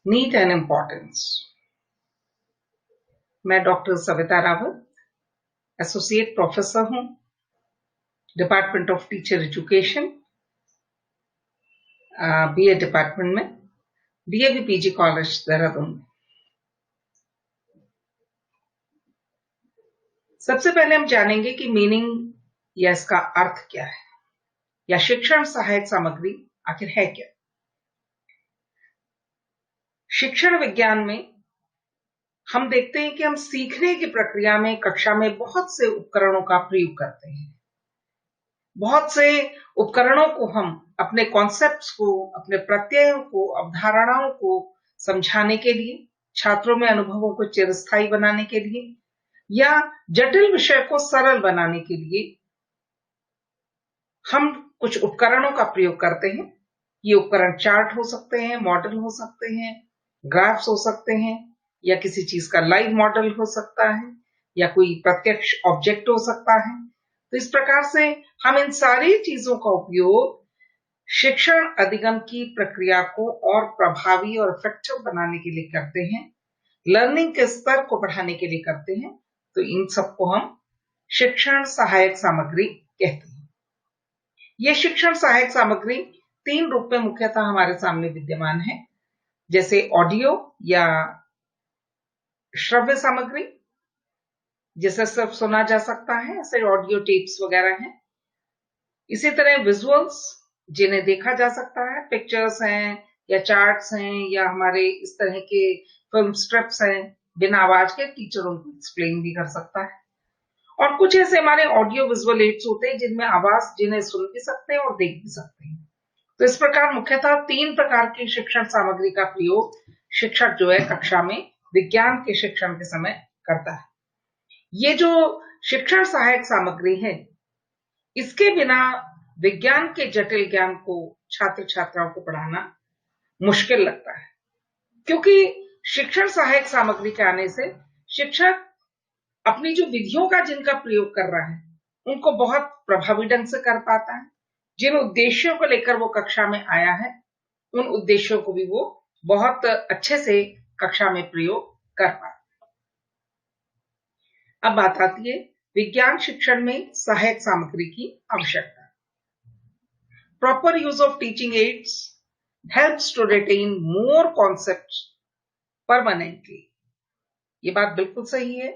Need and importance. मैं doctor Savita Rawat associate professor हूं, department of teacher education, BA department में, DAV PG college Dehradun में। सबसे पहले हम जानेंगे कि मीनिंग या इसका अर्थ क्या है, या शिक्षण सहायक सामग्री आखिर है क्या। शिक्षण विज्ञान में हम देखते हैं कि हम सीखने की प्रक्रिया में कक्षा में बहुत से उपकरणों का प्रयोग करते हैं। बहुत से उपकरणों को हम अपने कॉन्सेप्ट्स को, अपने प्रत्ययों को, अवधारणाओं को समझाने के लिए, छात्रों में अनुभवों को चिरस्थायी बनाने के लिए, या जटिल विषय को सरल बनाने के लिए हम कुछ उपकरणों का प्रयोग करते हैं। ये उपकरण चार्ट हो सकते हैं, मॉडल हो सकते हैं, ग्राफ्स हो सकते हैं, या किसी चीज का लाइव मॉडल हो सकता है, या कोई प्रत्यक्ष ऑब्जेक्ट हो सकता है। तो इस प्रकार से हम इन सारी चीजों का उपयोग शिक्षण अधिगम की प्रक्रिया को और प्रभावी और इफेक्टिव बनाने के लिए करते हैं, लर्निंग के स्तर को बढ़ाने के लिए करते हैं। तो इन सबको हम शिक्षण सहायक सामग्री कहते हैं। ये शिक्षण सहायक सामग्री 3 रूप में मुख्यतः हमारे सामने विद्यमान है, जैसे ऑडियो या श्रव्य सामग्री, जिसे सिर्फ सुना जा सकता है, ऐसे ऑडियो टेप्स वगैरह हैं। इसी तरह विजुअल्स, जिन्हें देखा जा सकता है, पिक्चर्स हैं या चार्ट्स हैं या हमारे इस तरह के फिल्म स्ट्रिप्स हैं, बिना आवाज के टीचरों को एक्सप्लेन भी कर सकता है। और कुछ ऐसे हमारे ऑडियो विजुअल एड्स होते हैं जिनमें आवाज, जिन्हें सुन भी सकते हैं और देख भी सकते हैं। तो इस प्रकार मुख्यतः 3 प्रकार की शिक्षण सामग्री का प्रयोग शिक्षक जो है कक्षा में विज्ञान के शिक्षण के समय करता है। ये जो शिक्षण सहायक सामग्री है, इसके बिना विज्ञान के जटिल ज्ञान को छात्र छात्राओं को पढ़ाना मुश्किल लगता है, क्योंकि शिक्षण सहायक सामग्री के आने से शिक्षक अपनी जो विधियों का जिनका प्रयोग कर रहा है उनको बहुत प्रभावी ढंग से कर पाता है। जिन उद्देश्यों को लेकर वो कक्षा में आया है, उन उद्देश्यों को भी वो बहुत अच्छे से कक्षा में प्रयोग कर पाता है। अब बात आती है विज्ञान शिक्षण में सहायक सामग्री की आवश्यकता। Proper use of teaching aids helps to retain more concepts permanently. ये बात बिल्कुल सही है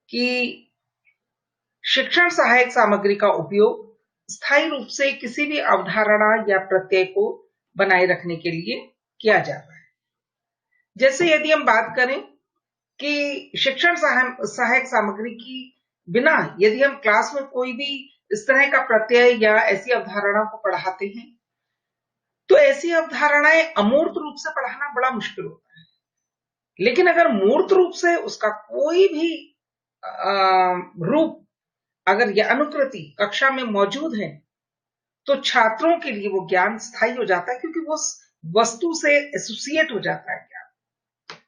कि शिक्षण सहायक सामग्री का उपयोग स्थायी रूप से किसी भी अवधारणा या प्रत्यय को बनाए रखने के लिए किया जाता है। जैसे यदि हम बात करें कि शिक्षण सहायक सामग्री की बिना यदि हम क्लास में कोई भी इस तरह का प्रत्यय या ऐसी अवधारणा को पढ़ाते हैं, तो ऐसी अवधारणाएं अमूर्त रूप से पढ़ाना बड़ा मुश्किल होता है। लेकिन अगर मूर्त रूप से उसका कोई भी रूप अगर यह अनुकृति कक्षा में मौजूद है, तो छात्रों के लिए वो ज्ञान स्थायी हो जाता है, क्योंकि वो वस्तु से एसोसिएट हो जाता है ज्ञान।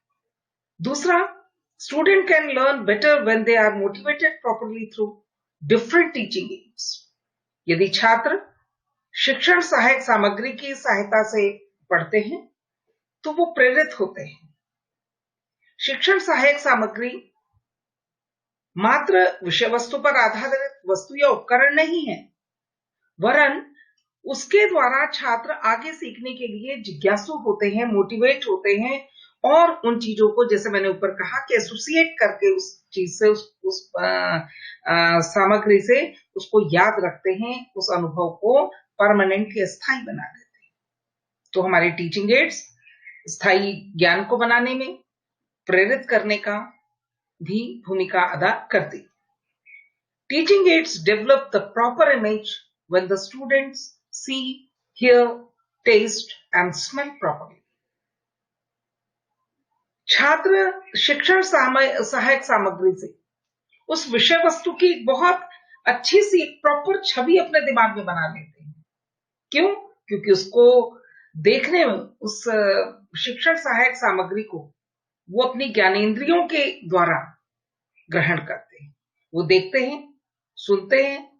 दूसरा, student can learn better when they are motivated properly through different teaching aids. यदि छात्र शिक्षण सहायक सामग्री की सहायता से पढ़ते हैं तो वो प्रेरित होते हैं। शिक्षण सहायक सामग्री मात्र विषय वस्तु पर आधारित वस्तु या उपकरण नहीं है, वरन उसके द्वारा छात्र आगे सीखने के लिए जिज्ञासु होते हैं, मोटिवेट होते हैं, और उन चीजों को, जैसे मैंने ऊपर कहा, कि एसोसिएट करके उस चीज से, उस सामग्री से उसको याद रखते हैं, उस अनुभव को परमानेंटली स्थायी बना देते हैं। तो हमारे टीचिंग एड्स स्थायी ज्ञान को बनाने में प्रेरित करने का भी भूमिका अदा करती। Teaching ads develop the proper image when the students see, hear, taste and smell properly. छात्र शिक्षण सहायक सामग्री से उस विषय वस्तु की बहुत अच्छी सी एक प्रॉपर छवि अपने दिमाग में बना लेते हैं। क्यों? क्योंकि उसको देखने में, उस शिक्षण सहायक सामग्री को वो अपनी ज्ञानेंद्रियों के द्वारा ग्रहण करते हैं। वो देखते हैं, सुनते हैं,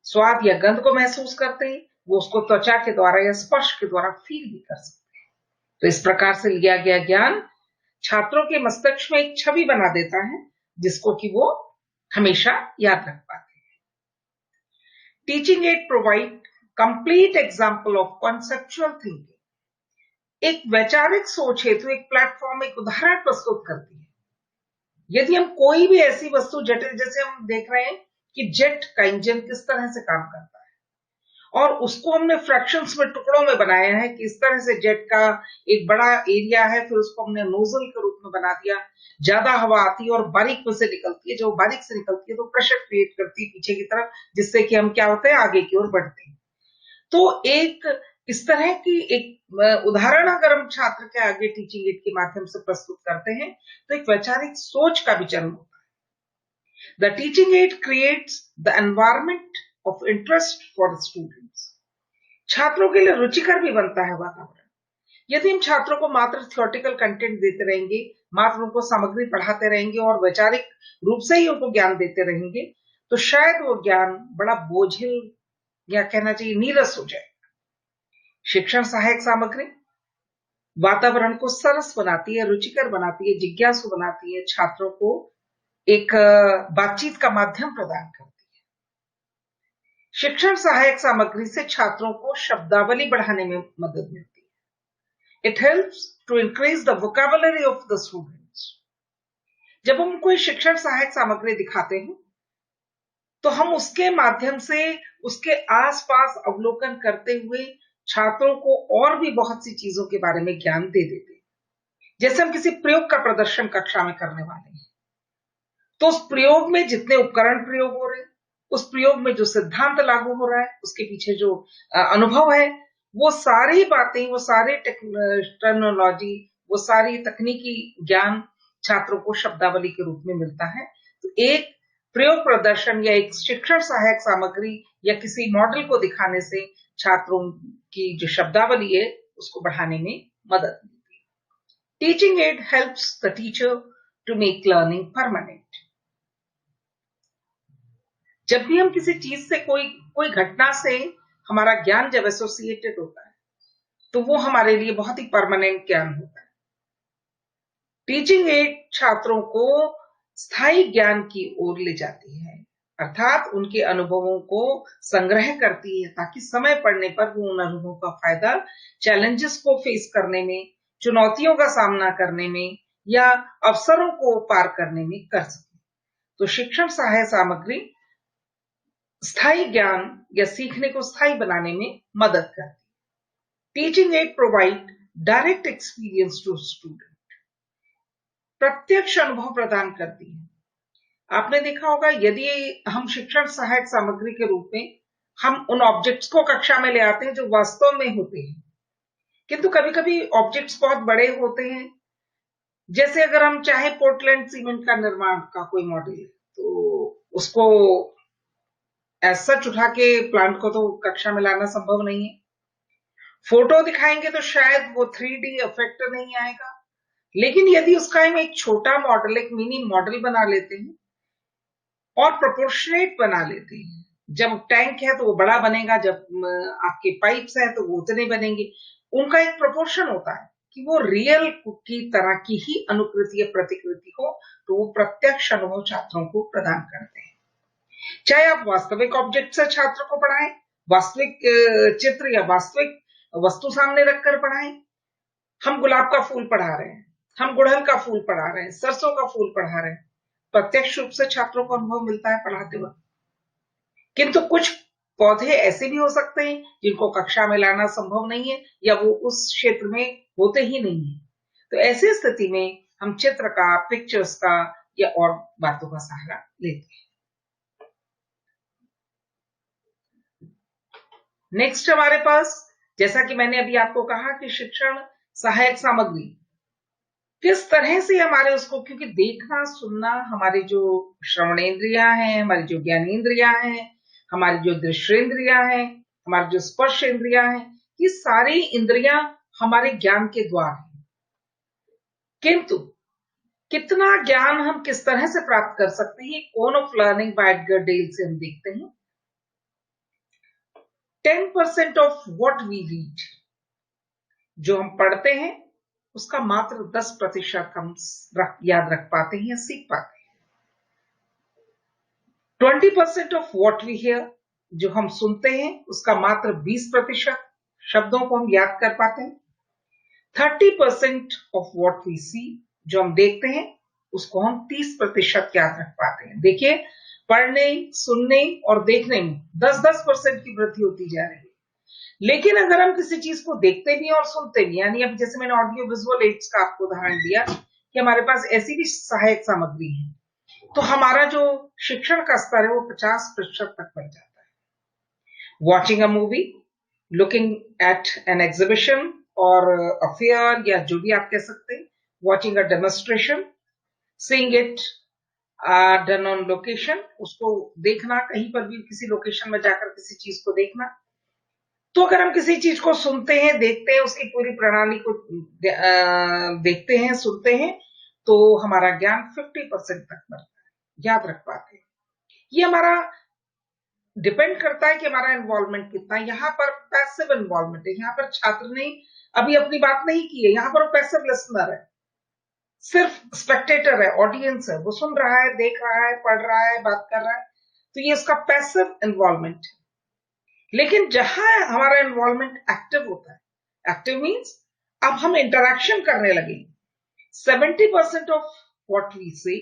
स्वाद या गंध को महसूस करते हैं, वो उसको त्वचा के द्वारा या स्पर्श के द्वारा फील भी कर सकते हैं। तो इस प्रकार से लिया गया ज्ञान छात्रों के मस्तिष्क में एक छवि बना देता है जिसको कि वो हमेशा याद रख पाते हैं। Teaching aid provide complete example of conceptual thinking. एक वैचारिक सोच हेतु एक प्लेटफॉर्म, एक उदाहरण प्रस्तुत करती है। यदि हम कोई भी ऐसी वस्तु जटिल, जैसे हम देख रहे हैं कि जेट का इंजन किस तरह से काम करता है और उसको हमने फ्रैक्शंस में, टुकड़ों में बनाया है कि इस तरह से जेट का एक बड़ा एरिया है, फिर उसको हमने नोजल के रूप में बना दिया, ज्यादा हवा आती है और बारीक में से निकलती है, जो बारीक से निकलती है तो प्रेशर क्रिएट करती है पीछे की तरफ, जिससे कि हम क्या होते हैं, आगे की ओर बढ़ते हैं। तो एक इस तरह की एक उदाहरण अगर हम छात्र के आगे टीचिंग एड के माध्यम से प्रस्तुत करते हैं तो एक वैचारिक सोच का भी जन्म होता है। The teaching add creates the environment of interest for students. छात्रों के लिए रुचिकर भी बनता है वातावरण। यदि हम छात्रों को मात्र थियोरेटिकल कंटेंट देते रहेंगे, मात्र उनको सामग्री पढ़ाते रहेंगे और वैचारिक रूप से ही उनको ज्ञान देते रहेंगे, तो शायद वो ज्ञान बड़ा बोझिल या कहना चाहिए नीरस हो जाए। शिक्षण सहायक सामग्री वातावरण को सरस बनाती है, रुचिकर बनाती है, जिज्ञासु बनाती है, छात्रों को एक बातचीत का माध्यम प्रदान करती है। शिक्षण सहायक सामग्री से छात्रों को शब्दावली बढ़ाने में मदद मिलती है। It helps to increase the vocabulary of the students. जब हम कोई शिक्षण सहायक सामग्री दिखाते हैं तो हम उसके माध्यम से उसके आसपास अवलोकन करते हुए छात्रों को और भी बहुत सी चीजों के बारे में ज्ञान दे देते हैं। जैसे हम किसी प्रयोग का प्रदर्शन कक्षा में करने वाले हैं, तो उस प्रयोग में जितने उपकरण प्रयोग हो रहे हैं, उस प्रयोग में जो सिद्धांत लागू हो रहा है, उसके पीछे जो अनुभव है, वो सारी बातें, वो सारे टर्मिनोलॉजी, वो सारी तकनीकी ज्ञान छात्रों को शब्दावली के रूप में मिलता है। तो एक प्रयोग प्रदर्शन या एक शिक्षण सहायक सामग्री या किसी मॉडल को दिखाने से छात्रों की जो शब्दावली है उसको बढ़ाने में मदद मिलती है। Teaching aid helps the teacher to make learning permanent. जब भी हम किसी चीज से कोई घटना से हमारा ज्ञान जब एसोसिएटेड होता है तो वो हमारे लिए बहुत ही परमानेंट ज्ञान होता है। टीचिंग एड छात्रों को स्थायी ज्ञान की ओर ले जाती है, अर्थात उनके अनुभवों को संग्रह करती है ताकि समय पड़ने पर वो उन अनुभवों का फायदा चैलेंजेस को फेस करने में, चुनौतियों का सामना करने में या अवसरों को पार करने में कर सके। तो शिक्षण सहायक सामग्री स्थायी ज्ञान या सीखने को स्थायी बनाने में मदद करती है। Teaching aid provide direct experience to student. प्रत्यक्ष अनुभव प्रदान करती है। आपने देखा होगा, यदि हम शिक्षण सहायक सामग्री के रूप में हम उन ऑब्जेक्ट्स को कक्षा में ले आते हैं जो वास्तव में होते हैं, किंतु कभी कभी ऑब्जेक्ट्स बहुत बड़े होते हैं। जैसे अगर हम चाहे पोर्टलैंड सीमेंट का निर्माण का कोई मॉडल, तो उसको एज सच उठा के प्लांट को तो कक्षा में लाना संभव नहीं है। फोटो दिखाएंगे तो शायद वो 3D इफेक्ट नहीं आएगा, लेकिन यदि उसका हम एक छोटा मॉडल, एक मिनी मॉडल बना लेते हैं और प्रोपोर्शनेट बना लेते हैं, जब टैंक है तो वो बड़ा बनेगा, जब आपके पाइप्स हैं तो वो उतने बनेंगे, उनका एक प्रोपोर्शन होता है कि वो रियल की तरह की ही अनुकृति या प्रतिकृति हो, तो वो प्रत्यक्ष अनुभव छात्रों को प्रदान करते हैं। चाहे आप वास्तविक ऑब्जेक्ट से छात्र को पढ़ाएं, वास्तविक चित्र या वास्तविक वस्तु सामने रखकर पढ़ाएं। हम गुलाब का फूल पढ़ा रहे हैं, हम गुड़हल का फूल पढ़ा रहे हैं, सरसों का फूल पढ़ा रहे हैं, प्रत्यक्ष रूप से छात्रों को अनुभव मिलता है पढ़ाते वक्त। किंतु कुछ पौधे ऐसे भी हो सकते हैं जिनको कक्षा में लाना संभव नहीं है या वो उस क्षेत्र में होते ही नहीं है, तो ऐसी स्थिति में हम चित्र का, पिक्चर्स का या और बातों का सहारा लेते हैं। नेक्स्ट हमारे पास, जैसा कि मैंने अभी आपको कहा कि शिक्षण सहायक सामग्री किस तरह से हमारे उसको, क्योंकि देखना सुनना हमारी जो श्रवणेंद्रियां हैं, हमारी जो ज्ञानेंद्रियां हैं, हमारी जो दृश्येंद्रियां हैं, हमारी जो स्पर्श इंद्रियां हैं, ये सारी इंद्रियां हमारे ज्ञान के द्वार हैं। किंतु कितना ज्ञान हम किस तरह से प्राप्त कर सकते हैं, cone of learning by Edgar Dale से हम देखते हैं। 10% ऑफ व्हाट वी रीड, जो हम पढ़ते हैं उसका मात्र 10% हम याद रख पाते हैं या सीख पाते हैं। 20% ऑफ वॉट वी हियर, जो हम सुनते हैं उसका मात्र 20% शब्दों को हम याद कर पाते हैं। 30% ऑफ वॉट वी सी, जो हम देखते हैं उसको हम 30% याद रख पाते हैं। देखिए, पढ़ने, सुनने और देखने में 10-10% की वृद्धि होती जा रही है। लेकिन अगर हम किसी चीज को देखते भी और सुनते भी, यानी अब जैसे मैंने ऑडियो विजुअल एड्स का आपको उदाहरण दिया कि हमारे पास ऐसी भी सहायक सामग्री है, तो हमारा जो शिक्षण का स्तर है वो 50% तक बढ़ जाता है। Watching a movie, looking at an exhibition और अ फेयर, या जो भी आप कह सकते हैं, watching a demonstration, seeing it done on location, उसको देखना, कहीं पर भी किसी लोकेशन में जाकर किसी चीज को देखना। तो अगर हम किसी चीज को सुनते हैं, देखते हैं, उसकी पूरी प्रणाली को देखते हैं, सुनते हैं, तो हमारा ज्ञान 50% तक बढ़ता है, याद रख पाते हैं। ये हमारा डिपेंड करता है कि हमारा इन्वॉल्वमेंट कितना है। यहाँ पर पैसिव इन्वॉल्वमेंट है, यहाँ पर छात्र ने अभी अपनी बात नहीं की है, यहाँ पर पैसिव लिसनर है, सिर्फ स्पेक्टेटर है, ऑडियंस है, वो सुन रहा है, देख रहा है, पढ़ रहा है, बात कर रहा है, तो ये इसका पैसिव इन्वॉल्वमेंट है। लेकिन जहां हमारा इन्वॉल्वमेंट एक्टिव होता है, एक्टिव मीन्स अब हम इंटरैक्शन करने लगे, 70% ऑफ व्हाट वी से,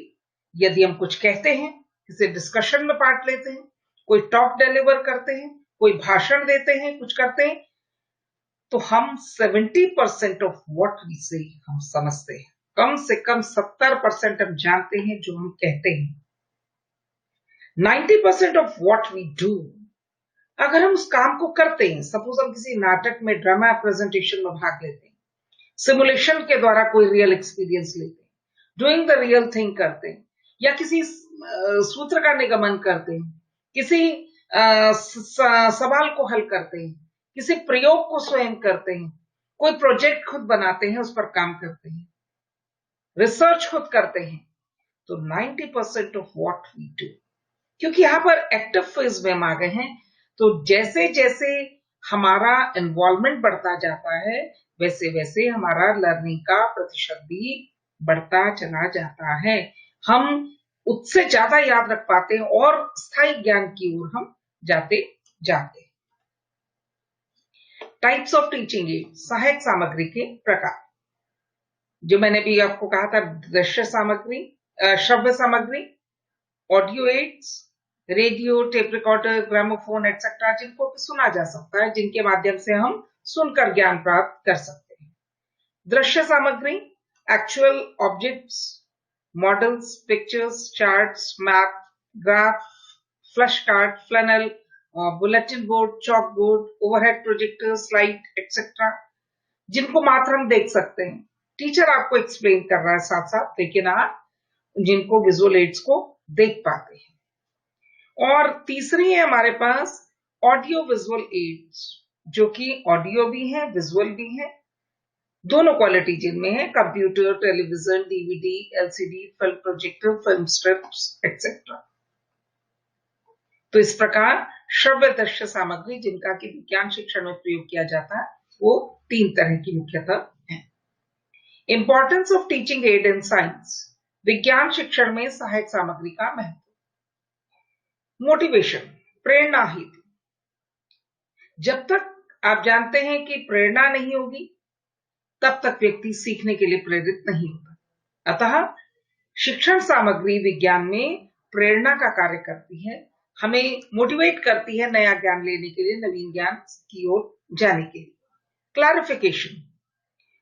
यदि हम कुछ कहते हैं, किसी डिस्कशन में पार्ट लेते हैं, कोई टॉक डिलीवर करते हैं, कोई भाषण देते हैं, कुछ करते हैं, तो हम 70% ऑफ व्हाट वी से हम समझते हैं। कम से कम 70% हम जानते हैं जो हम कहते हैं। 90% ऑफ व्हाट वी डू, अगर हम उस काम को करते हैं, सपोज हम किसी नाटक में, ड्रामा प्रेजेंटेशन में भाग लेते हैं, सिमुलेशन के द्वारा कोई रियल एक्सपीरियंस लेते हैं, डूइंग द रियल थिंग करते हैं, या किसी सूत्र का निगमन करते हैं, किसी सवाल को हल करते हैं, किसी प्रयोग को स्वयं करते हैं, कोई प्रोजेक्ट खुद बनाते हैं, उस पर काम करते हैं, रिसर्च खुद करते हैं, तो 90% ऑफ व्हाट वी डू, क्योंकि यहां पर एक्टिव फेज में हम आ गए हैं, तो जैसे जैसे हमारा इन्वॉल्वमेंट बढ़ता जाता है, वैसे वैसे हमारा लर्निंग का प्रतिशत भी बढ़ता चला जाता है। हम उससे ज्यादा याद रख पाते हैं और स्थायी ज्ञान की ओर हम जाते जाते। टाइप्स ऑफ टीचिंग एड, सहायक सामग्री के प्रकार, जो मैंने भी आपको कहा था, दृश्य सामग्री, श्रव्य सामग्री, audio aids, radio, tape recorder, gramophone etcetera, जिनको सुना जा सकता है, जिनके माध्यम से हम सुनकर ज्ञान प्राप्त कर सकते हैं। दृश्य सामग्री, actual objects, models, pictures, charts, map, graph, flash card, flannel, bulletin board, chalk board, overhead projector, slide etcetera, जिनको मात्र हम देख सकते हैं, टीचर आपको एक्सप्लेन कर रहा है साथ साथ, लेकिन आप जिनको विजुअल एड्स को देख पाते हैं। और तीसरी है हमारे पास ऑडियो विजुअल एड्स, जो कि ऑडियो भी है, विजुअल भी है, दोनों क्वालिटी जिनमें है, computer, television, DVD, LCD, film projector, film strips etcetera. तो इस प्रकार श्रव्य दृश्य सामग्री, जिनका कि विज्ञान शिक्षण में प्रयोग किया जाता है, वो 3 तरह की मुख्यतः है। Importance of teaching add in science, विज्ञान शिक्षण में सहायक सामग्री का महत्व। मोटिवेशन, प्रेरणा हेतु, जब तक आप जानते हैं कि प्रेरणा नहीं होगी, तब तक व्यक्ति सीखने के लिए प्रेरित नहीं होता। अतः शिक्षण सामग्री विज्ञान में प्रेरणा का कार्य करती है, हमें मोटिवेट करती है नया ज्ञान लेने के लिए, नवीन ज्ञान की ओर जाने के लिए। क्लैरिफिकेशन,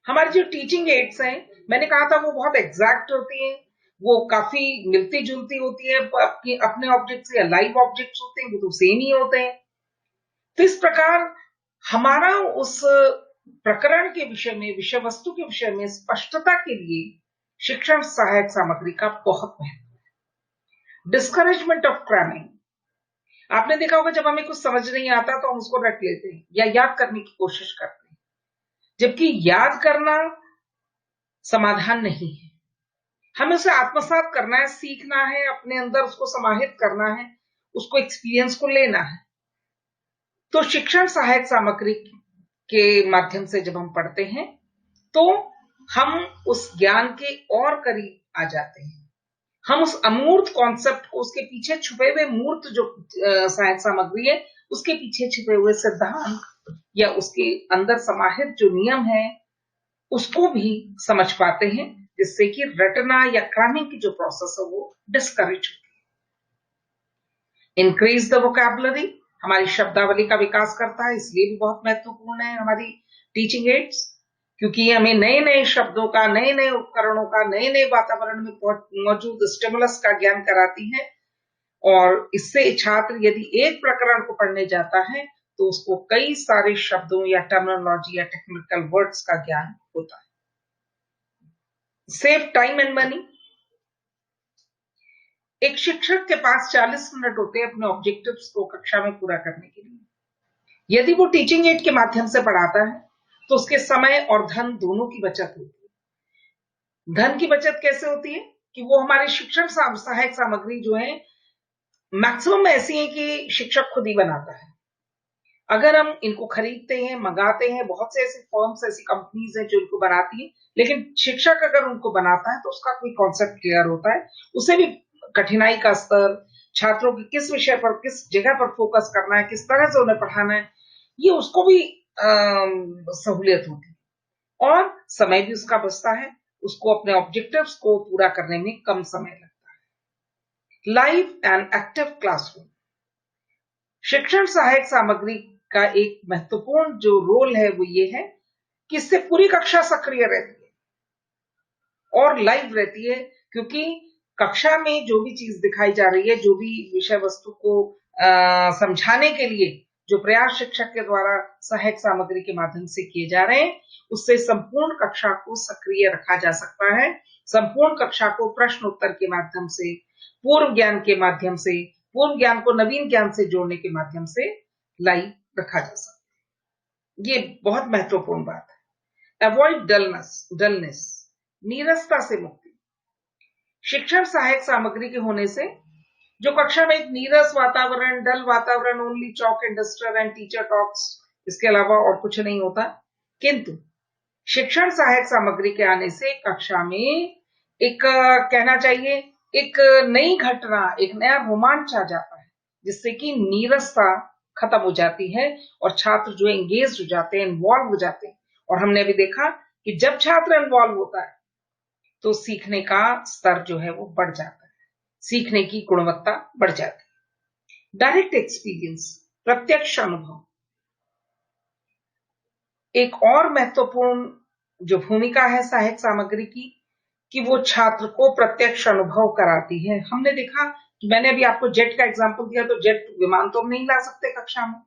हमारी जो टीचिंग एड्स हैं, मैंने कहा था वो बहुत एग्जैक्ट होती हैं, वो काफी मिलती जुलती होती है, अपने ऑब्जेक्ट से, या लाइव ऑब्जेक्ट्स होते हैं वो तो सेम ही होते हैं। तो इस प्रकार हमारा उस प्रकरण के विषय में, विषय वस्तु के विषय में स्पष्टता के लिए शिक्षण सहायक सामग्री का बहुत महत्व है। डिस्करेजमेंट ऑफ क्रैमिंग, आपने देखा होगा जब हमें कुछ समझ नहीं आता तो हम उसको रट लेते हैं या याद करने की कोशिश करते हैं, जबकि याद करना समाधान नहीं है, हमें उसे आत्मसात करना है, सीखना है, अपने अंदर उसको समाहित करना है, उसको एक्सपीरियंस को लेना है। तो शिक्षण सहायक सामग्री के माध्यम से जब हम पढ़ते हैं, तो हम उस ज्ञान के और करीब आ जाते हैं। हम उस अमूर्त कॉन्सेप्ट को, उसके पीछे छुपे हुए मूर्त जो सहायक सामग्री है, उसके पीछे छुपे हुए सिद्धांत या उसके अंदर समाहित जो नियम है, उसको भी समझ पाते हैं, जिससे कि रटना या क्रैमिंग की जो प्रोसेस है वो डिस्करेज होती है। इंक्रीज द वोकैबुलरी, हमारी शब्दावली का विकास करता है, इसलिए भी बहुत महत्वपूर्ण है हमारी टीचिंग एड्स, क्योंकि हमें नए नए शब्दों का, नए नए उपकरणों का, नए नए वातावरण में मौजूद स्टिमुलस का ज्ञान कराती है। और इससे छात्र यदि एक प्रकरण को पढ़ने जाता है तो उसको कई सारे शब्दों या टर्मिनोलॉजी या टेक्निकल वर्ड्स का ज्ञान होता है। सेव टाइम एंड मनी, एक शिक्षक के पास 40 मिनट होते हैं अपने ऑब्जेक्टिव्स को कक्षा में पूरा करने के लिए। यदि वो टीचिंग एड के माध्यम से पढ़ाता है तो उसके समय और धन दोनों की बचत होती है। धन की बचत कैसे होती है कि वो हमारे शिक्षण सहायक सामग्री जो है मैक्सिमम ऐसी है कि शिक्षक खुद ही बनाता है। अगर हम इनको खरीदते हैं, मंगाते हैं, बहुत से ऐसे फर्म्स, ऐसी कंपनीज हैं जो इनको बनाती है, लेकिन शिक्षक अगर उनको बनाता है तो उसका कोई कॉन्सेप्ट क्लियर होता है, उसे भी कठिनाई का स्तर, छात्रों की किस विषय पर, किस जगह पर फोकस करना है, किस तरह से उन्हें पढ़ाना है, ये उसको भी सहूलियत होती है और समय भी उसका बचता है, उसको अपने ऑब्जेक्टिव्स को पूरा करने में कम समय लगता है। लाइव एंड एक्टिव क्लासरूम, शिक्षण सहायक सामग्री का एक महत्वपूर्ण जो रोल है वो ये है कि इससे पूरी कक्षा सक्रिय रहती है और लाइव रहती है, क्योंकि कक्षा में जो भी चीज दिखाई जा रही है, जो भी विषय वस्तु को समझाने के लिए जो प्रयास शिक्षक के द्वारा सहायक सामग्री के माध्यम से किए जा रहे हैं, उससे संपूर्ण कक्षा को सक्रिय रखा जा सकता है। संपूर्ण कक्षा को प्रश्न उत्तर के माध्यम से, पूर्व ज्ञान के माध्यम से, पूर्व ज्ञान को नवीन ज्ञान से जोड़ने के माध्यम से लाइव रखा जा सकता है। ये बहुत महत्वपूर्ण बात है। अवॉइड डलनेस, नीरसता से मुक्ति। शिक्षण सहायक सामग्री के होने से जो कक्षा में एक नीरस वातावरण, डल वातावरण, only chalk and duster and teacher talks, इसके अलावा और कुछ नहीं होता, किंतु शिक्षण सहायक सामग्री के आने से कक्षा में एक कहना चाहिए एक नई घटना, एक नया रोमांच आ जाता है, जिससे कि नीरसता खत्म हो जाती है और छात्र जो एंगेज हो जाते हैं, इन्वॉल्व हो जाते हैं। और हमने अभी देखा कि जब छात्र इन्वॉल्व होता है तो सीखने का स्तर जो है वो बढ़ जाता है, सीखने की गुणवत्ता बढ़ जाती है। डायरेक्ट एक्सपीरियंस, प्रत्यक्ष अनुभव, एक और महत्वपूर्ण जो भूमिका है सहायक सामग्री की कि वो छात्र को प्रत्यक्ष अनुभव कराती है। हमने देखा कि मैंने अभी आपको जेट का एग्जांपल दिया, तो जेट विमान तो हम नहीं ला सकते कक्षा में।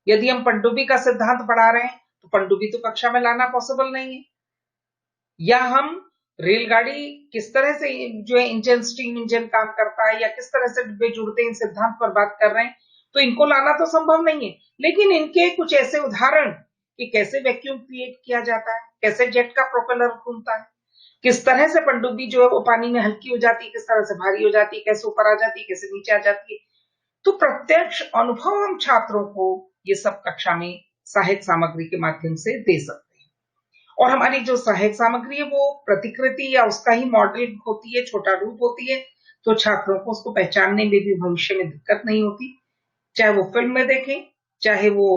यदि हम पनडुब्बी का सिद्धांत पढ़ा रहे हैं तो पनडुब्बी तो कक्षा में लाना पॉसिबल नहीं है। या हम रेलगाड़ी किस तरह से जो है इंजन, स्टीम इंजन काम करता है या किस तरह से डिब्बे जुड़ते हैं, इन सिद्धांत पर बात कर रहे हैं, तो इनको लाना तो संभव नहीं है। लेकिन इनके कुछ ऐसे उदाहरण कि कैसे वैक्यूम क्रिएट किया जाता है, कैसे जेट का प्रोपेलर घूमता है, किस तरह से पनडुब्बी जो है वो पानी में हल्की हो जाती है, किस तरह से भारी हो जाती है, कैसे ऊपर आ जाती है, कैसे नीचे आ जाती है, तो प्रत्यक्ष अनुभव हम छात्रों को ये सब कक्षा में सहायक सामग्री के माध्यम से दे सकते हैं। और हमारी जो सहायक सामग्री है वो प्रतिकृति या उसका ही मॉडल होती है, छोटा रूप होती है, तो छात्रों को उसको पहचानने में भी भविष्य में दिक्कत नहीं होती। चाहे वो फिल्म में देखें, चाहे वो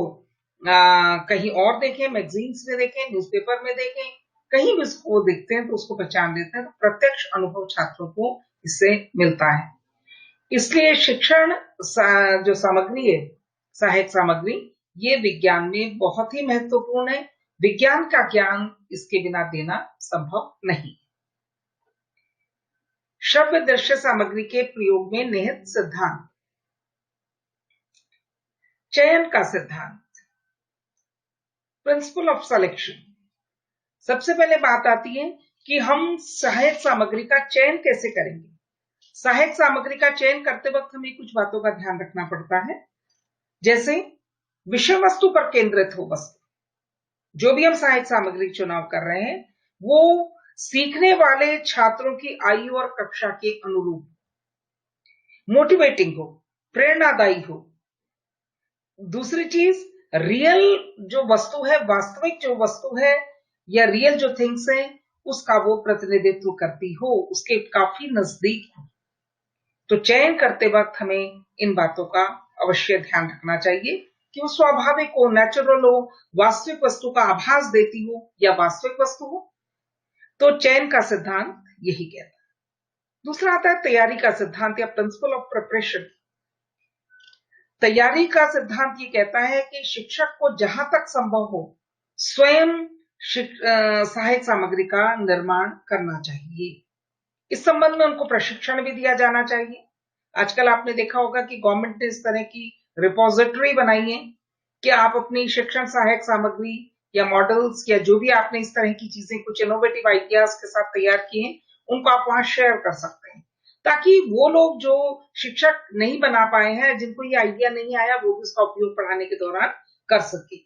कहीं और देखें, मैगजीन्स में देखें, न्यूज़पेपर में देखें, कहीं भी उसको देखते हैं तो उसको पहचान लेते हैं। तो प्रत्यक्ष अनुभव छात्रों को इससे मिलता है। इसलिए शिक्षण जो सामग्री है, सहायक सामग्री, ये विज्ञान में बहुत ही महत्वपूर्ण है। विज्ञान का ज्ञान इसके बिना देना संभव नहीं। श्रव्य दृश्य सामग्री के प्रयोग में निहित सिद्धांत, चयन का सिद्धांत, प्रिंसिपल ऑफ सिलेक्शन। सबसे पहले बात आती है कि हम सहायक सामग्री का चयन कैसे करेंगे। सहायक सामग्री का चयन करते वक्त हमें कुछ बातों का ध्यान रखना पड़ता है, जैसे विषय वस्तु पर केंद्रित हो वस्तु। जो भी हम सहायक सामग्री चुनाव कर रहे हैं वो सीखने वाले छात्रों की आयु और कक्षा के अनुरूप मोटिवेटिंग हो, प्रेरणादायी हो। दूसरी चीज, रियल जो वस्तु है, वास्तविक जो वस्तु है या रियल जो थिंग्स है, उसका वो प्रतिनिधित्व करती हो, उसके काफी नजदीक हो। तो चयन करते वक्त हमें इन बातों का अवश्य ध्यान रखना चाहिए कि वो स्वाभाविक हो, नेचुरल हो, वास्तविक वस्तु का आभास देती हो या वास्तविक वस्तु हो। तो चयन का सिद्धांत यही कहता है। दूसरा आता है तैयारी का सिद्धांत या प्रिंसिपल ऑफ प्रिपरेशन। तैयारी का सिद्धांत ये कहता है कि शिक्षक को जहां तक संभव हो स्वयं सहायक सामग्री का निर्माण करना चाहिए। इस संबंध में उनको प्रशिक्षण भी दिया जाना चाहिए। आजकल आपने देखा होगा कि गवर्नमेंट ने इस तरह की रिपोजिटरी बनाई है कि आप अपनी शिक्षण सहायक सामग्री या मॉडल्स या जो भी आपने इस तरह की चीजें कुछ इनोवेटिव आइडियाज के साथ तैयार किए हैं, उनको आप वहां शेयर कर सकते हैं, ताकि वो लोग जो शिक्षक नहीं बना पाए हैं, जिनको ये आइडिया नहीं आया, वो भी उसका उपयोग पढ़ाने के दौरान कर सके।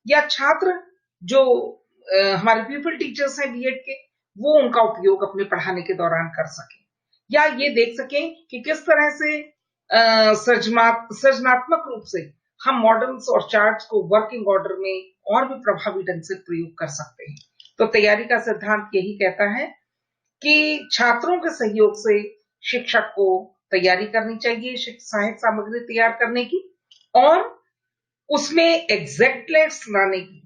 या छात्र जो हमारे पीपल टीचर्स हैं बीएड के, वो उनका उपयोग अपने पढ़ाने के दौरान कर सके, या ये देख सकें कि किस तरह से सृजनात्मक रूप से हम मॉडल्स और चार्ट्स को वर्किंग ऑर्डर में और भी प्रभावी ढंग से प्रयोग कर सकते हैं। तो तैयारी का सिद्धांत यही कहता है कि छात्रों के सहयोग से शिक्षक को तैयारी करनी चाहिए सहायक सामग्री तैयार करने की, और उसमें एग्जैक्टनेस लाने की,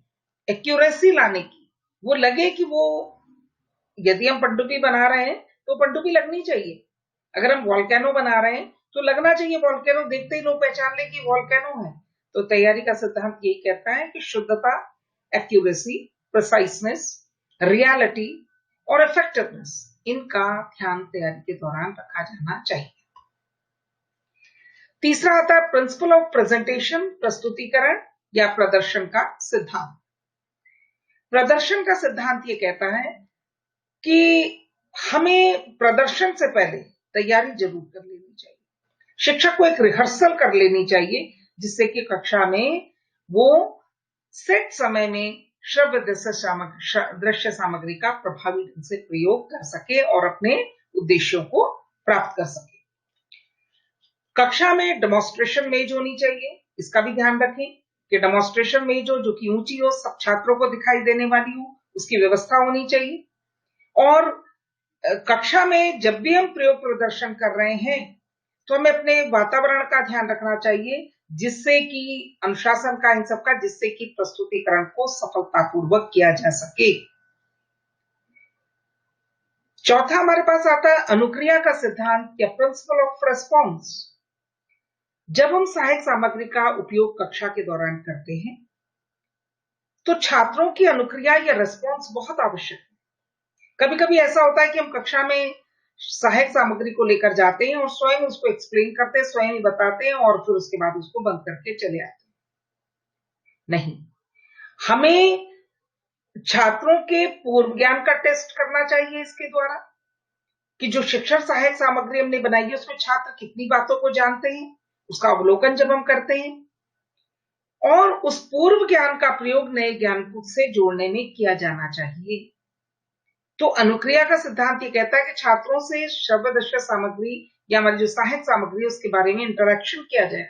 एक्यूरेसी लाने की। वो लगे कि वो, यदि हम पनडुब्बी बना रहे हैं तो पनडुब्बी लगनी चाहिए। अगर हम वॉल्केनो बना रहे हैं तो लगना चाहिए वॉल्केनो, देखते ही लोग पहचान लें कि वॉल्केनो है। तो तैयारी का सिद्धांत यही कहता है कि शुद्धता, एक्यूरेसी, प्रिसाइसनेस, रियलिटी और इफेक्टिवनेस, इनका ध्यान तैयारी के दौरान रखा जाना चाहिए। तीसरा आता है प्रिंसिपल ऑफ प्रेजेंटेशन, प्रस्तुतिकरण या प्रदर्शन का सिद्धांत। प्रदर्शन का सिद्धांत ये कहता है कि हमें प्रदर्शन से पहले तैयारी जरूर कर लेनी चाहिए। शिक्षक को एक रिहर्सल कर लेनी चाहिए, जिससे कि कक्षा में वो सेट समय में श्रव्य दृश्य सामग्री का प्रभावी ढंग से प्रयोग कर सके और अपने उद्देश्यों को प्राप्त कर सके। कक्षा में डेमोन्स्ट्रेशन मेज होनी चाहिए, इसका भी ध्यान रखें कि डेमोन्स्ट्रेशन मेज हो जो कि ऊंची हो, सब छात्रों को दिखाई देने वाली हो, उसकी व्यवस्था होनी चाहिए। और कक्षा में जब भी हम प्रयोग प्रदर्शन कर रहे हैं तो हमें अपने वातावरण का ध्यान रखना चाहिए, जिससे कि अनुशासन का, इन सब का, जिससे कि प्रस्तुतिकरण को सफलतापूर्वक किया जा सके। चौथा हमारे पास आता है अनुक्रिया का सिद्धांत या प्रिंसिपल ऑफ रेस्पॉन्स। जब हम सहायक सामग्री का उपयोग कक्षा के दौरान करते हैं तो छात्रों की अनुक्रिया या रेस्पॉन्स बहुत आवश्यक है। कभी कभी ऐसा होता है कि हम कक्षा में सहायक सामग्री को लेकर जाते हैं और स्वयं उसको एक्सप्लेन करते हैं, स्वयं बताते हैं और फिर उसके बाद उसको बंद करके चले आते हैं। नहीं, हमें छात्रों के पूर्व ज्ञान का टेस्ट करना चाहिए इसके द्वारा कि जो शिक्षण सहायक सामग्री हमने बनाई है उसमें छात्र कितनी बातों को जानते हैं, उसका अवलोकन जब हम करते हैं, और उस पूर्व ज्ञान का प्रयोग नए ज्ञान से जोड़ने में किया जाना चाहिए। तो अनुक्रिया का सिद्धांत ये कहता है कि छात्रों से श्रव्य दृश्य सामग्री या हमारी जो सहायक सामग्री है उसके बारे में इंटरेक्शन किया जाए,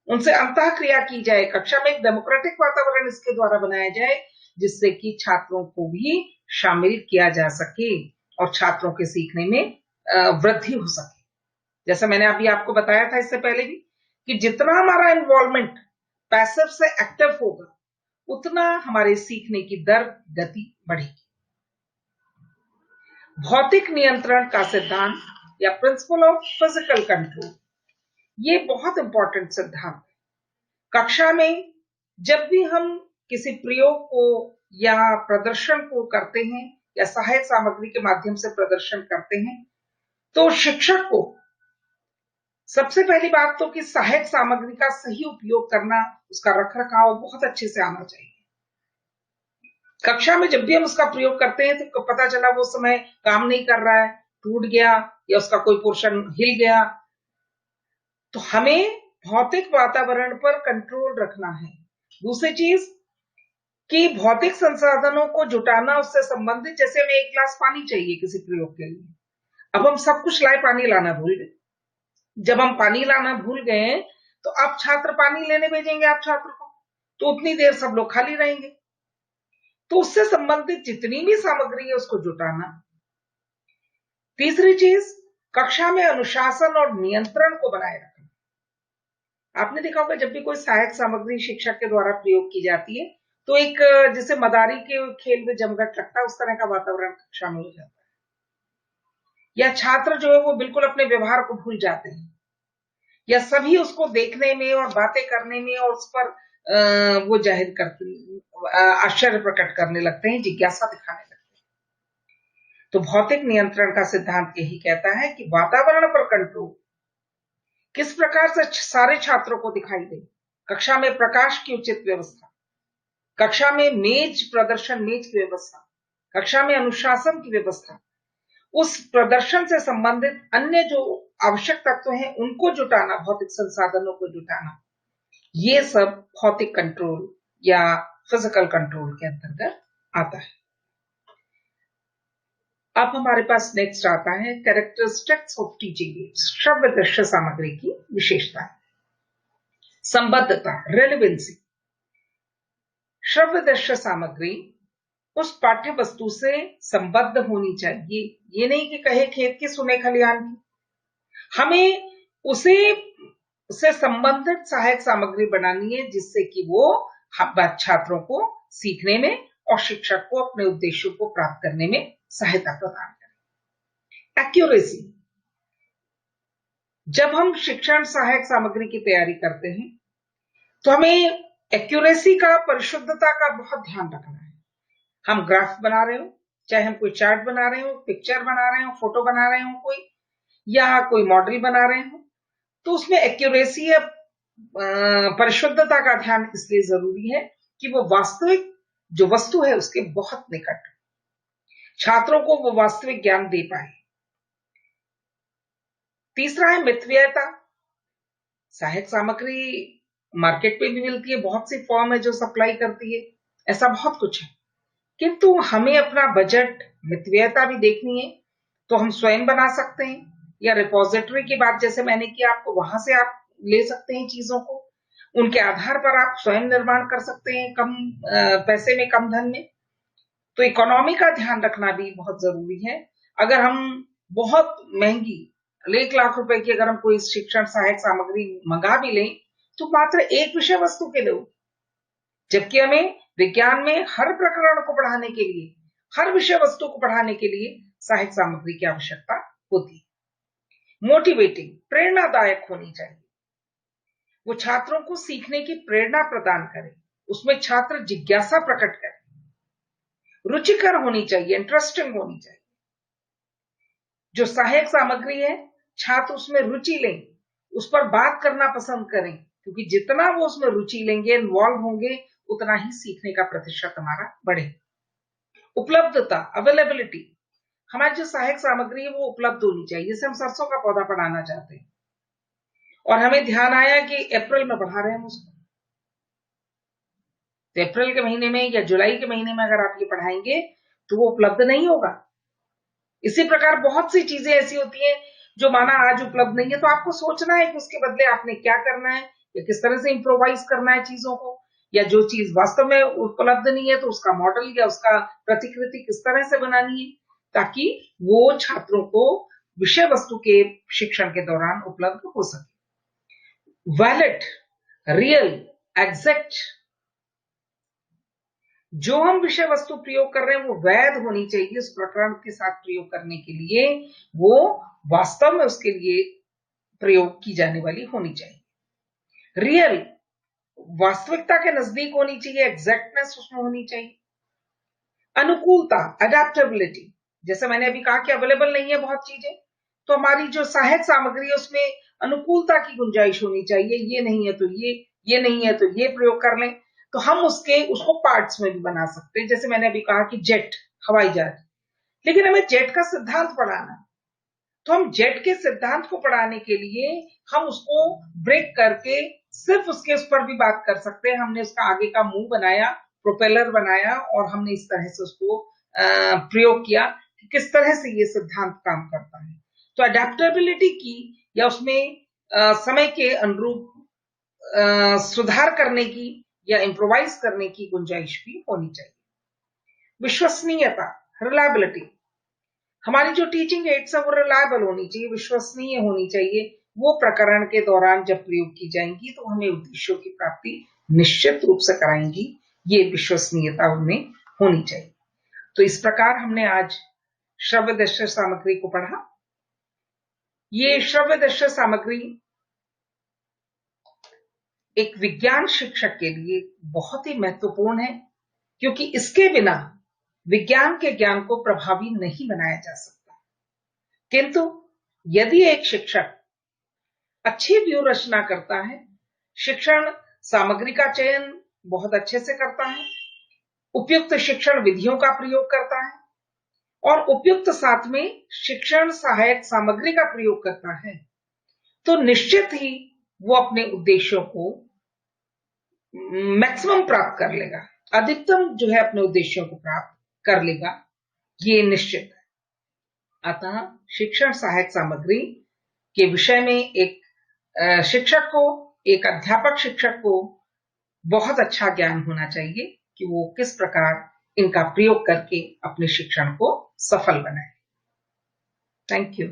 उनसे अंतःक्रिया की जाए, कक्षा में एक डेमोक्रेटिक वातावरण इसके द्वारा बनाया जाए, जिससे कि छात्रों को भी शामिल किया जा सके और छात्रों के सीखने में वृद्धि हो सके। जैसा मैंने अभी आपको बताया था इससे पहले भी कि जितना हमारा इन्वॉल्वमेंट पैसिव से एक्टिव होगा उतना हमारे सीखने की दर, गति बढ़ेगी। भौतिक नियंत्रण का सिद्धांत या प्रिंसिपल ऑफ फिजिकल कंट्रोल, ये बहुत इंपॉर्टेंट सिद्धांत है। कक्षा में जब भी हम किसी प्रयोग को या प्रदर्शन को करते हैं या सहायक सामग्री के माध्यम से प्रदर्शन करते हैं तो शिक्षक को सबसे पहली बात तो कि सहायक सामग्री का सही उपयोग करना, उसका रखरखाव बहुत अच्छे से आना चाहिए। कक्षा में जब भी हम उसका प्रयोग करते हैं तो पता चला वो समय काम नहीं कर रहा है, टूट गया या उसका कोई पोर्शन हिल गया, तो हमें भौतिक वातावरण पर कंट्रोल रखना है। दूसरी चीज कि भौतिक संसाधनों को जुटाना, उससे संबंधित, जैसे हमें एक गिलास पानी चाहिए किसी प्रयोग के लिए, अब हम सब कुछ लाए, पानी लाना भूल गए। जब हम पानी लाना भूल गए तो अब छात्र पानी लेने भेजेंगे आप छात्र को, तो उतनी देर सब लोग खाली रहेंगे। तो उससे संबंधित जितनी भी सामग्री है उसको जुटाना। तीसरी चीज, कक्षा में अनुशासन और नियंत्रण को बनाए रखना। आपने देखा होगा जब भी कोई सहायक सामग्री शिक्षक के द्वारा प्रयोग की जाती है तो एक जैसे मदारी के खेल में जमघट लगता है उस तरह का वातावरण कक्षा में हो जाता है, या छात्र जो है वो बिल्कुल अपने व्यवहार को भूल जाते हैं, या सभी उसको देखने में और बातें करने में और उस पर वो जाहिर करते आश्चर्य प्रकट करने लगते हैं, जिज्ञासा दिखाने लगते हैं। तो भौतिक नियंत्रण का सिद्धांत यही कहता है कि वातावरण पर कंट्रोल किस प्रकार से सारे छात्रों को दिखाई दे, कक्षा में प्रकाश की उचित व्यवस्था, कक्षा में मेज की व्यवस्था, कक्षा में अनुशासन की व्यवस्था, उस प्रदर्शन से संबंधित अन्य जो आवश्यक तत्व हैं उनको जुटाना, भौतिक संसाधनों को जुटाना, ये सब भौतिक कंट्रोल या फिजिकल कंट्रोल के अंतर्गत आता है। अब हमारे पास नेक्स्ट आता है कैरेक्टरिस्टिक्स ऑफ टीचिंग एड्स, श्रव्य दृश्य सामग्री की विशेषताएं। संबद्धता, रेलेवेंसी। श्रव्य दृश्य सामग्री उस पाठ्य वस्तु से संबद्ध होनी चाहिए। ये नहीं कि कहे खेत की सुने खलिहान की, हमें उसे से संबंधित सहायक सामग्री बनानी है जिससे कि वो छात्रों को सीखने में और शिक्षक को अपने उद्देश्यों को प्राप्त करने में सहायता प्रदान करें। एक्यूरेसी, जब हम शिक्षण सहायक सामग्री की तैयारी करते हैं तो हमें एक्यूरेसी का, परिशुद्धता का बहुत ध्यान रखना है। हम ग्राफ बना रहे हो, चाहे हम कोई चार्ट बना रहे हो, पिक्चर बना रहे हो, फोटो बना रहे हो कोई, या कोई मॉडल बना रहे हो, तो उसमें एक्यूरेसी या परिशुद्धता का ध्यान इसलिए जरूरी है कि वो वास्तविक जो वस्तु है उसके बहुत निकट छात्रों को वो वास्तविक ज्ञान दे पाए। तीसरा है मितव्ययता। सहायक सामग्री मार्केट में भी मिलती है, बहुत सी फॉर्म है जो सप्लाई करती है, ऐसा बहुत कुछ है, किंतु हमें अपना बजट, मितव्ययता भी देखनी है। तो हम स्वयं बना सकते हैं, या रिपोजिटरी की बात जैसे मैंने की, आपको वहां से आप ले सकते हैं चीजों को, उनके आधार पर आप स्वयं निर्माण कर सकते हैं कम पैसे में, कम धन में। तो इकोनॉमी का ध्यान रखना भी बहुत जरूरी है। अगर हम बहुत महंगी 1 लाख रुपए की अगर हम कोई शिक्षण सहायक सामग्री मंगा भी लें तो मात्र एक विषय वस्तु के लिए, जबकि हमें विज्ञान में हर प्रकरण को पढ़ाने के लिए, हर विषय वस्तु को पढ़ाने के लिए सहायक सामग्री की आवश्यकता होती है। मोटिवेटिंग, प्रेरणादायक होनी चाहिए, वो छात्रों को सीखने की प्रेरणा प्रदान करे, उसमें छात्र जिज्ञासा प्रकट करे, रुचिकर होनी चाहिए, इंटरेस्टिंग होनी चाहिए। जो सहायक सामग्री है छात्र उसमें रुचि लें, उस पर बात करना पसंद करें, क्योंकि जितना वो उसमें रुचि लेंगे, इन्वॉल्व होंगे, उतना ही सीखने का प्रतिशत हमारा बढ़ेगा। उपलब्धता, अवेलेबिलिटी, हमारी जो सहायक सामग्री है वो उपलब्ध होनी चाहिए। जैसे हम सरसों का पौधा बढ़ाना चाहते हैं और हमें ध्यान आया कि अप्रैल में बढ़ा रहे हैं उसको, तो अप्रैल के महीने में या जुलाई के महीने में अगर आप ये बढ़ाएंगे तो वो उपलब्ध नहीं होगा। इसी प्रकार बहुत सी चीजें ऐसी होती हैं जो माना आज उपलब्ध नहीं है, तो आपको सोचना है कि उसके बदले आपने क्या करना है, या किस तरह से इम्प्रोवाइज करना है चीजों को, या जो चीज वास्तव में उपलब्ध नहीं है तो उसका मॉडल या उसका प्रतिकृति किस तरह से बनानी है, ताकि वो छात्रों को विषय वस्तु के शिक्षण के दौरान उपलब्ध हो सके। वैलिड, रियल, एग्जैक्ट, जो हम विषय वस्तु प्रयोग कर रहे हैं वो वैध होनी चाहिए। उस प्रकरण के साथ प्रयोग करने के लिए वो वास्तव में उसके लिए प्रयोग की जाने वाली होनी चाहिए। रियल, वास्तविकता के नजदीक होनी चाहिए, एग्जैक्टनेस उसमें होनी चाहिए। अनुकूलता, अडेप्टेबिलिटी, जैसे मैंने अभी कहा कि अवेलेबल नहीं है बहुत चीजें, तो हमारी जो सहायक सामग्री है उसमें अनुकूलता की गुंजाइश होनी चाहिए। ये नहीं है तो ये नहीं है तो ये प्रयोग कर लें, तो हम उसको पार्ट्स में भी बना सकते हैं। जैसे मैंने अभी कहा कि जेट, हवाई जहाज, लेकिन हमें जेट का सिद्धांत पढ़ाना, तो हम जेट के सिद्धांत को पढ़ाने के लिए हम उसको ब्रेक करके सिर्फ उसके उस पर भी बात कर सकते हैं। हमने उसका आगे का मुंह बनाया, प्रोपेलर बनाया, और हमने इस तरह से उसको प्रयोग किया कि किस तरह से ये सिद्धांत काम करता है। तो अडेप्टेबिलिटी की, या उसमें समय के अनुरूप सुधार करने की या इम्प्रोवाइज करने की गुंजाइश भी होनी चाहिए। विश्वसनीयता, रिलायबिलिटी। हमारी जो टीचिंग एड्स है वो रिलायबल होनी चाहिए, विश्वसनीय होनी चाहिए। वो प्रकरण के दौरान जब प्रयोग की जाएंगी तो हमें उद्देश्यों की प्राप्ति निश्चित रूप से कराएंगी। ये विश्वसनीयता उनमें होनी चाहिए। तो इस प्रकार हमने आज श्रव्य दृश्य सामग्री को पढ़ा। ये श्रव्य दृश्य सामग्री एक विज्ञान शिक्षक के लिए बहुत ही महत्वपूर्ण है, क्योंकि इसके बिना विज्ञान के ज्ञान को प्रभावी नहीं बनाया जा सकता। किंतु यदि एक शिक्षक अच्छी व्यूह रचना करता है, शिक्षण सामग्री का चयन बहुत अच्छे से करता है, उपयुक्त शिक्षण विधियों का प्रयोग करता है और उपयुक्त साथ में शिक्षण सहायक सामग्री का प्रयोग करता है, तो निश्चित ही वो अपने उद्देश्यों को मैक्सिमम प्राप्त कर लेगा, अधिकतम जो है अपने उद्देश्यों को प्राप्त कर लेगा, ये निश्चित है। अतः शिक्षण सहायक सामग्री के विषय में एक शिक्षक को, एक अध्यापक शिक्षक को बहुत अच्छा ज्ञान होना चाहिए कि वो किस प्रकार इनका प्रयोग करके अपने शिक्षण को सफल बनाए। Thank you.